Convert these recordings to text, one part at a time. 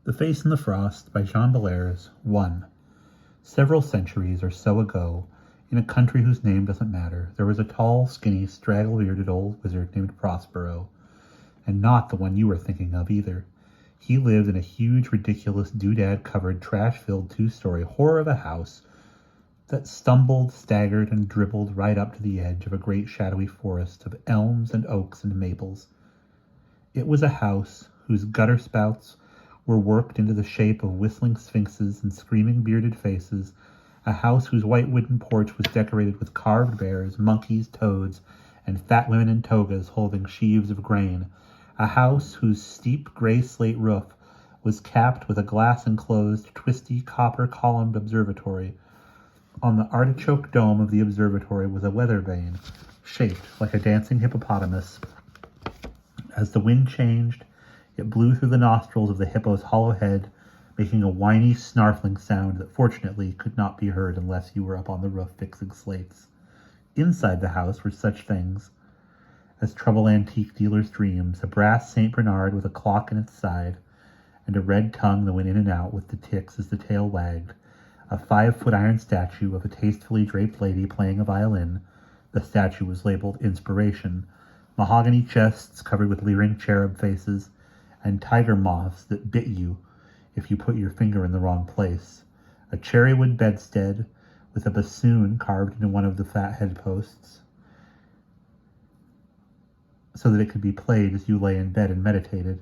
The Face in the Frost by John Bellairs. 1. Several centuries or so ago, in a country whose name doesn't matter, there was a tall, skinny, straggle-bearded old wizard named Prospero, and not the one you were thinking of either. He lived in a huge, ridiculous, doodad-covered, trash-filled, two-story horror of a house that stumbled, staggered, and dribbled right up to the edge of a great shadowy forest of elms and oaks and maples. It was a house whose gutter spouts were worked into the shape of whistling sphinxes and screaming bearded faces, a house whose white wooden porch was decorated with carved bears, monkeys, toads, and fat women in togas holding sheaves of grain, a house whose steep gray slate roof was capped with a glass-enclosed, twisty, copper-columned observatory. On the artichoke dome of the observatory was a weather vane, shaped like a dancing hippopotamus. As the wind changed, it blew through the nostrils of the hippo's hollow head, making a whiny, snarfling sound that fortunately could not be heard unless you were up on the roof fixing slates. Inside the house were such things as trouble antique dealers' dreams, a brass St. Bernard with a clock in its side, and a red tongue that went in and out with the ticks as the tail wagged, a 5-foot iron statue of a tastefully draped lady playing a violin. The statue was labeled Inspiration, mahogany chests covered with leering cherub faces, and tiger moths that bit you if you put your finger in the wrong place, a cherrywood bedstead with a bassoon carved into one of the fat headposts so that it could be played as you lay in bed and meditated,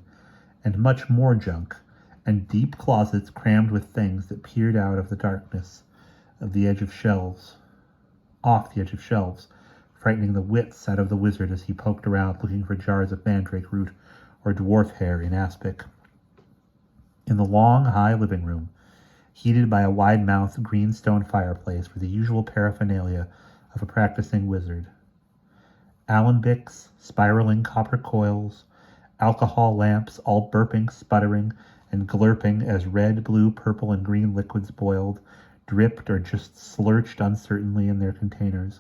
and much more junk, and deep closets crammed with things that peered out of the darkness of the edge of shelves, off the edge of shelves, frightening the wits out of the wizard as he poked around looking for jars of mandrake root or dwarf hair in aspic. In the long, high living room, heated by a wide-mouthed greenstone fireplace, were the usual paraphernalia of a practicing wizard. Alembics, spiraling copper coils, alcohol lamps, all burping, sputtering, and glurping as red, blue, purple, and green liquids boiled, dripped, or just slurched uncertainly in their containers.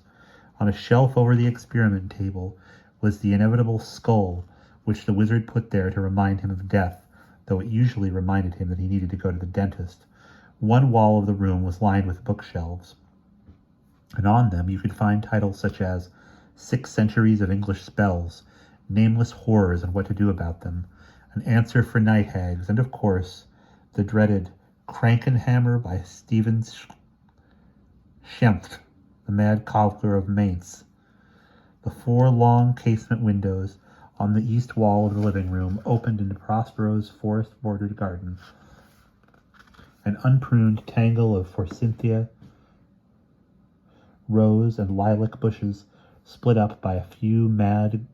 On a shelf over the experiment table was the inevitable skull, which the wizard put there to remind him of death, though it usually reminded him that he needed to go to the dentist. One wall of the room was lined with bookshelves, and on them you could find titles such as 6 Centuries of English Spells, Nameless Horrors and What to Do About Them, An Answer for Night Hags, and of course, the dreaded Krankenhammer by Stephen Schempf, the Mad Cobbler of Mainz. The 4 long casement windows on the east wall of the living room opened into Prospero's forest-bordered garden, an unpruned tangle of forsythia, rose, and lilac bushes split up by a few matted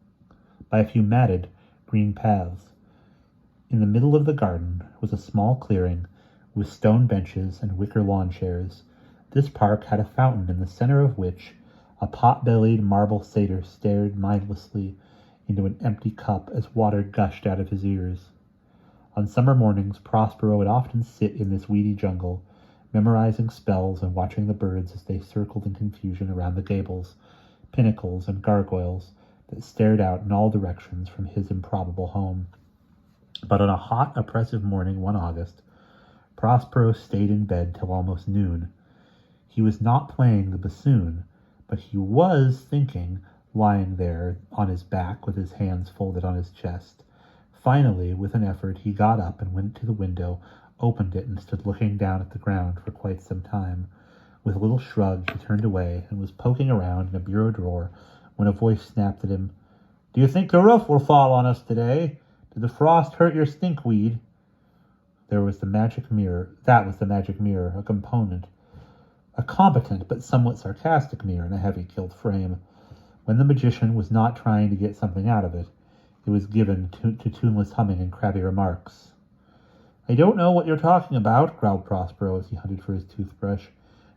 green paths. In the middle of the garden was a small clearing with stone benches and wicker lawn chairs. This park had a fountain in the center of which a pot-bellied marble satyr stared mindlessly into an empty cup as water gushed out of his ears. On summer mornings, Prospero would often sit in this weedy jungle, memorizing spells and watching the birds as they circled in confusion around the gables, pinnacles, and gargoyles that stared out in all directions from his improbable home. But on a hot, oppressive morning one August, Prospero stayed in bed till almost noon. He was not playing the bassoon, but he was thinking, lying there on his back with his hands folded on his chest. Finally, with an effort, he got up and went to the window, opened it, and stood looking down at the ground for quite some time. With a little shrug, he turned away and was poking around in a bureau drawer when a voice snapped at him. "Do you think the roof will fall on us today? Did the frost hurt your stinkweed?" There was the magic mirror. That was the magic mirror, a competent but somewhat sarcastic mirror in a heavy gilt frame. When the magician was not trying to get something out of it, it was given to tuneless humming and crabby remarks. "I don't know what you're talking about," growled Prospero as he hunted for his toothbrush.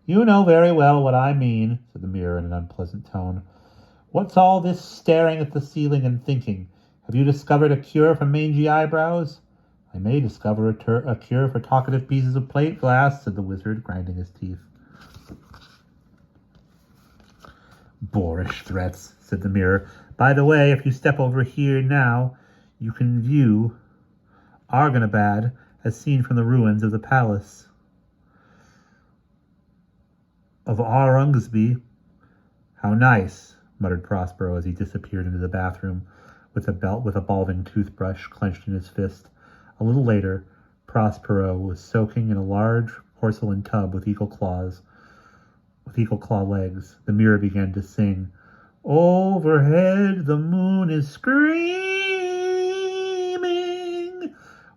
"You know very well what I mean," said the mirror in an unpleasant tone. "What's all this staring at the ceiling and thinking? Have you discovered a cure for mangy eyebrows?" "I may discover a cure for talkative pieces of plate glass," said the wizard, grinding his teeth. "Boorish threats," said the mirror. "By the way, if you step over here now, you can view Argonabad as seen from the ruins of the palace of Aurungzebe. How nice, muttered Prospero as he disappeared into the bathroom with a balving toothbrush clenched in his fist. A little later, Prospero was soaking in a large porcelain tub with eagle claw legs. The mirror began to sing. Overhead the moon is screaming,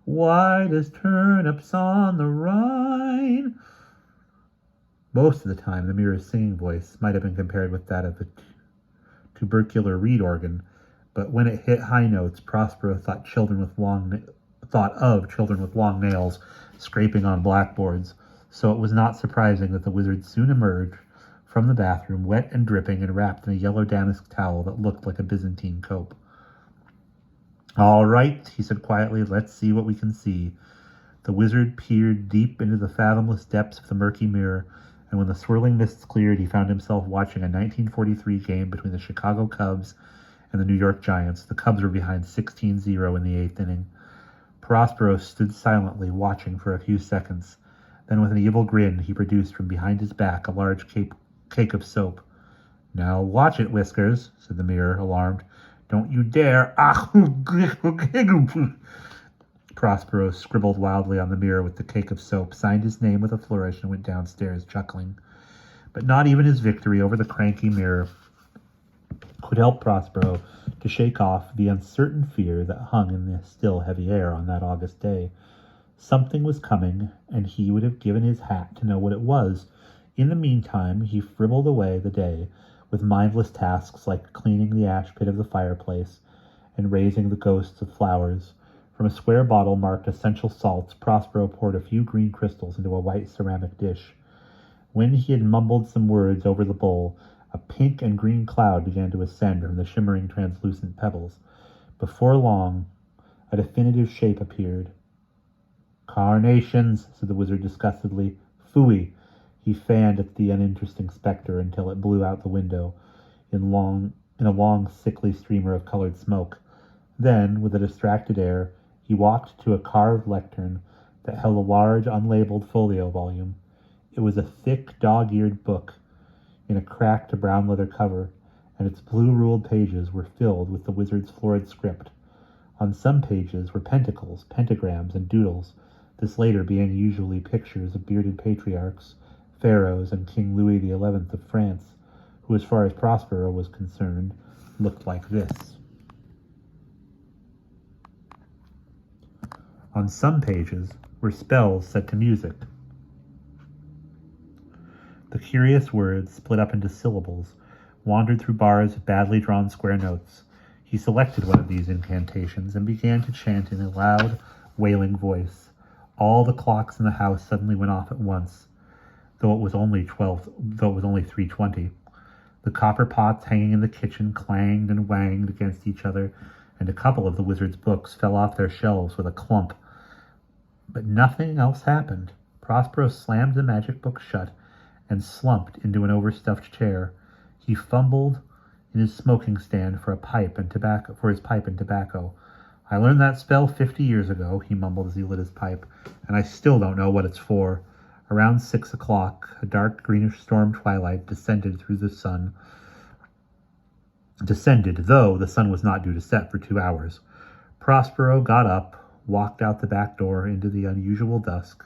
white as turnips on the Rhine. Most of the time, the mirror's singing voice might have been compared with that of a tubercular reed organ, but when it hit high notes, Prospero thought of children with long nails scraping on blackboards, so it was not surprising that the wizard soon emerged from the bathroom, wet and dripping and wrapped in a yellow damask towel that looked like a Byzantine cope. All right, he said quietly, let's see what we can see. The wizard peered deep into the fathomless depths of the murky mirror, and when the swirling mists cleared, he found himself watching a 1943 game between the Chicago Cubs and the New York Giants. The Cubs were behind 16-0 in the 8th inning. Prospero stood silently, watching for a few seconds. Then with an evil grin, he produced from behind his back a large cake of soap. Now watch it, Whiskers, said the mirror, alarmed. Don't you dare. Prospero scribbled wildly on the mirror with the cake of soap, signed his name with a flourish, and went downstairs, chuckling. But not even his victory over the cranky mirror could help Prospero to shake off the uncertain fear that hung in the still heavy air on that August day. Something was coming, and he would have given his hat to know what it was. In the meantime, he fribbled away the day with mindless tasks like cleaning the ash pit of the fireplace and raising the ghosts of flowers. From a square bottle marked essential salts, Prospero poured a few green crystals into a white ceramic dish. When he had mumbled some words over the bowl, a pink and green cloud began to ascend from the shimmering translucent pebbles. Before long, a definitive shape appeared. Carnations, said the wizard disgustedly. Phooey. He fanned at the uninteresting spectre until it blew out the window in a long, sickly streamer of colored smoke. Then, with a distracted air, he walked to a carved lectern that held a large, unlabeled folio volume. It was a thick, dog-eared book in a cracked brown leather cover, and its blue-ruled pages were filled with the wizard's florid script. On some pages were pentacles, pentagrams, and doodles, this later being usually pictures of bearded patriarchs, pharaohs, and King Louis XI of France, who, as far as Prospero was concerned, looked like this. On some pages were spells set to music. The curious words, split up into syllables, wandered through bars of badly drawn square notes. He selected one of these incantations and began to chant in a loud, wailing voice. All the clocks in the house suddenly went off at once, though it was only 3:20. The copper pots hanging in the kitchen clanged and wanged against each other, and a couple of the wizard's books fell off their shelves with a clump. But nothing else happened. Prospero slammed the magic book shut and slumped into an overstuffed chair. He fumbled in his smoking stand for his pipe and tobacco. I learned that spell 50 years ago, he mumbled as he lit his pipe, and I still don't know what it's for. Around 6 o'clock, a dark greenish storm twilight descended, though the sun was not due to set for 2 hours. Prospero got up, walked out the back door into this unusual dusk.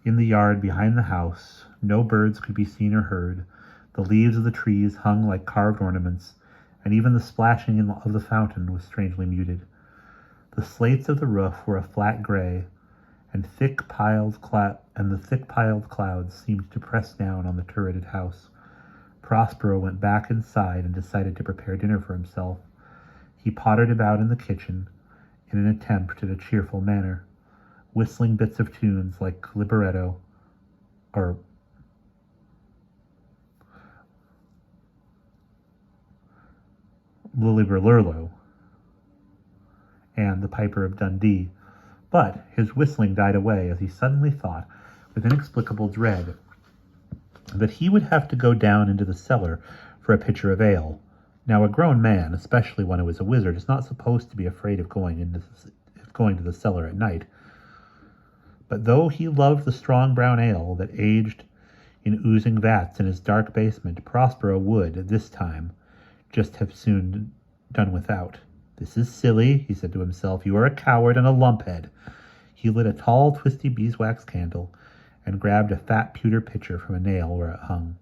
In the yard behind the house, no birds could be seen or heard. The leaves of the trees hung like carved ornaments, and even the splashing of the fountain was strangely muted. The slates of the roof were a flat gray, and the thick piled clouds seemed to press down on the turreted house. Prospero went back inside and decided to prepare dinner for himself. He pottered about in the kitchen in an attempt at a cheerful manner, whistling bits of tunes like Libretto or Lilliberlurlo and The Piper of Dundee. But his whistling died away as he suddenly thought, with inexplicable dread, that he would have to go down into the cellar for a pitcher of ale. Now, a grown man, especially one who is a wizard, is not supposed to be afraid of going going to the cellar at night. But though he loved the strong brown ale that aged in oozing vats in his dark basement, Prospero would, this time, just have soon done without. "This is silly," he said to himself. "You are a coward and a lumphead." He lit a tall, twisty beeswax candle and grabbed a fat pewter pitcher from a nail where it hung.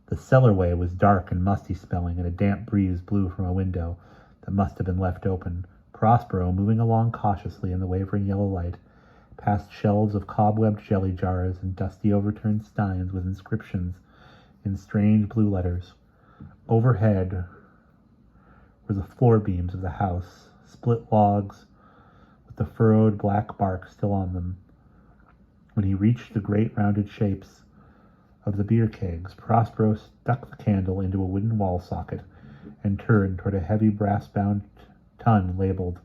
The cellarway was dark and musty-smelling, and a damp breeze blew from a window that must have been left open. Prospero, moving along cautiously in the wavering yellow light, past shelves of cobwebbed jelly jars and dusty overturned steins with inscriptions in strange blue letters. Overhead were the floor beams of the house, split logs with the furrowed black bark still on them. When he reached the great rounded shapes of the beer kegs, Prospero stuck the candle into a wooden wall socket and turned toward a heavy brass-bound tun labeled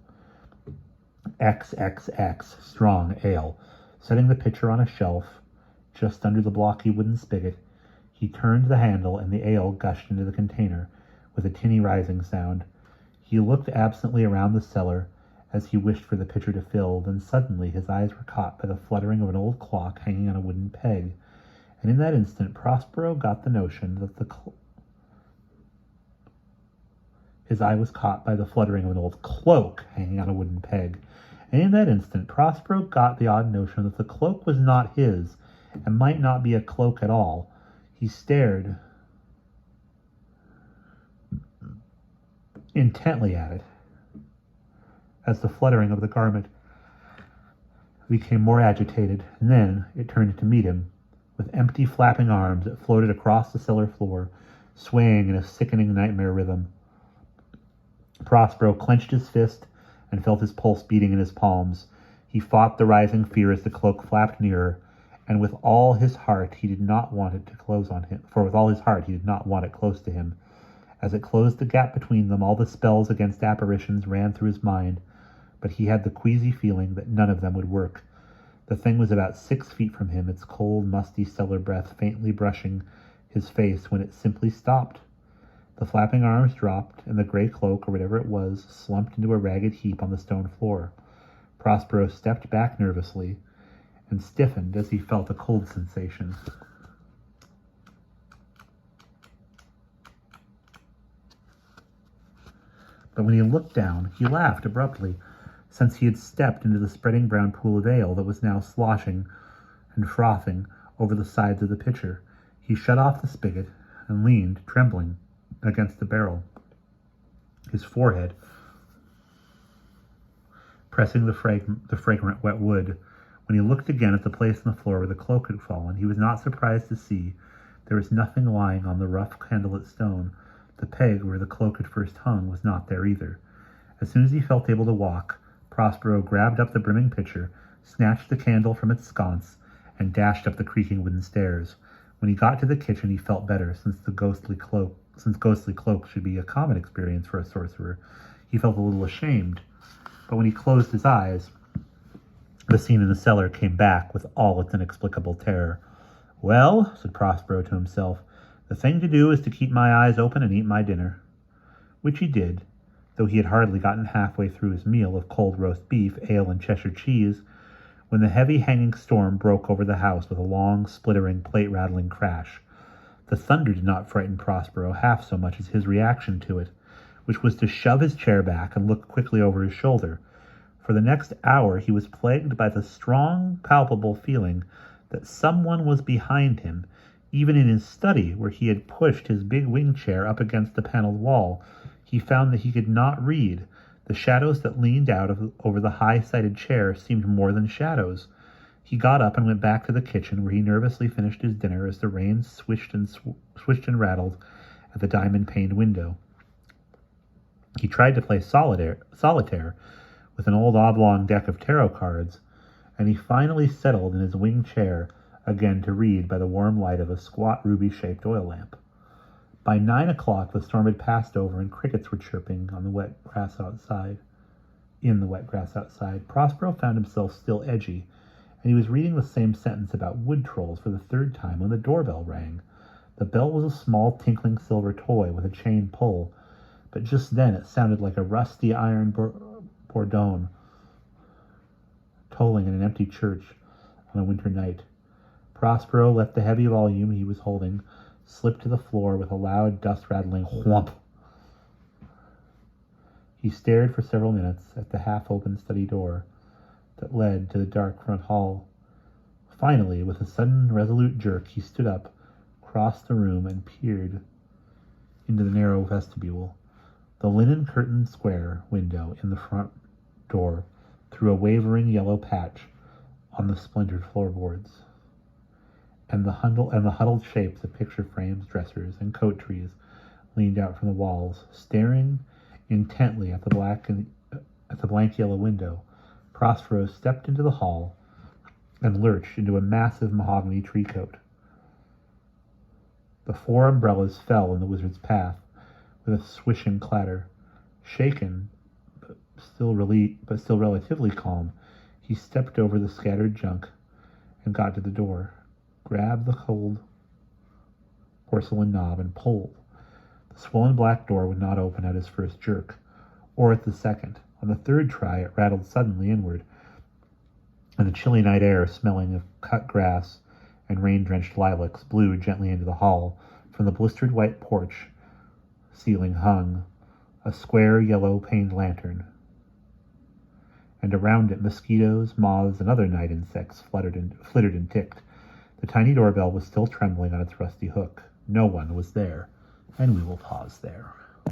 XXX Strong Ale. Setting the pitcher on a shelf just under the blocky wooden spigot, he turned the handle and the ale gushed into the container with a tinny rising sound. He looked absently around the cellar as he wished for the pitcher to fill. Then suddenly his eyes were caught by the fluttering of an old clock hanging on a wooden peg, and in that instant Prospero got the notion that his eye was caught by the fluttering of an old cloak hanging on a wooden peg. And in that instant, Prospero got the odd notion that the cloak was not his, and might not be a cloak at all. He stared intently at it, as the fluttering of the garment became more agitated, and then it turned to meet him. With empty, flapping arms, it floated across the cellar floor, swaying in a sickening nightmare rhythm. Prospero clenched his fist and felt his pulse beating in his palms. He fought the rising fear as the cloak flapped nearer, and with all his heart he did not want it to close on him, for with all his heart he did not want it close to him. As it closed the gap between them, all the spells against apparitions ran through his mind, but he had the queasy feeling that none of them would work. The thing was about 6 feet from him, its cold, musty cellar breath faintly brushing his face, when it simply stopped. The flapping arms dropped, and the gray cloak, or whatever it was, slumped into a ragged heap on the stone floor. Prospero stepped back nervously and stiffened as he felt a cold sensation. But when he looked down, he laughed abruptly, since he had stepped into the spreading brown pool of ale that was now sloshing and frothing over the sides of the pitcher. He shut off the spigot and leaned, trembling, against the barrel, his forehead pressing the fragrant wet wood. When he looked again at the place on the floor where the cloak had fallen, he was not surprised to see there was nothing lying on the rough candlelit stone. The peg where the cloak had first hung was not there either. As soon as he felt able to walk, Prospero grabbed up the brimming pitcher, snatched the candle from its sconce, and dashed up the creaking wooden stairs. When he got to the kitchen, he felt better, since ghostly cloaks should be a common experience for a sorcerer. He felt a little ashamed, but when he closed his eyes, the scene in the cellar came back with all its inexplicable terror. "Well," said Prospero to himself, "the thing to do is to keep my eyes open and eat my dinner." Which he did, though he had hardly gotten halfway through his meal of cold roast beef, ale, and Cheshire cheese, when the heavy hanging storm broke over the house with a long, splittering, plate-rattling crash. The thunder did not frighten Prospero half so much as his reaction to it, which was to shove his chair back and look quickly over his shoulder. For the next hour he was plagued by the strong, palpable feeling that someone was behind him, even in his study, where he had pushed his big wing chair up against the paneled wall. He found that he could not read. The shadows that leaned out over the high-sided chair seemed more than shadows. He got up and went back to the kitchen, where he nervously finished his dinner as the rain swished and rattled at the diamond-paned window. He tried to play solitaire with an old oblong deck of tarot cards, and he finally settled in his wing chair again to read by the warm light of a squat ruby-shaped oil lamp. By 9 o'clock the storm had passed over, and crickets were chirping on the wet grass outside. Prospero found himself still edgy, and he was reading the same sentence about wood trolls for the third time when the doorbell rang. The bell was a small, tinkling silver toy with a chain pull, but just then it sounded like a rusty iron Bourdon, tolling in an empty church on a winter night. Prospero let the heavy volume he was holding slip to the floor with a loud, dust-rattling whomp. He stared for several minutes at the half-open study door that led to the dark front hall. Finally, with a sudden, resolute jerk, he stood up, crossed the room, and peered into the narrow vestibule. The linen-curtained square window in the front door threw a wavering yellow patch on the splintered floorboards, and the huddled shapes of picture frames, dressers, and coat trees leaned out from the walls, staring intently at the blank yellow window. Prospero stepped into the hall and lurched into a massive mahogany tree coat. The 4 umbrellas fell in the wizard's path with a swishing clatter. Shaken, but still relatively calm, he stepped over the scattered junk and got to the door, grabbed the cold porcelain knob, and pulled. The swollen black door would not open at his first jerk, or at the second. On the third try, it rattled suddenly inward, and the chilly night air, smelling of cut grass and rain-drenched lilacs, blew gently into the hall. From the blistered white porch ceiling hung a square yellow-paned lantern, and around it mosquitoes, moths, and other night insects flittered and ticked. The tiny doorbell was still trembling on its rusty hook. No one was there, and we will pause there.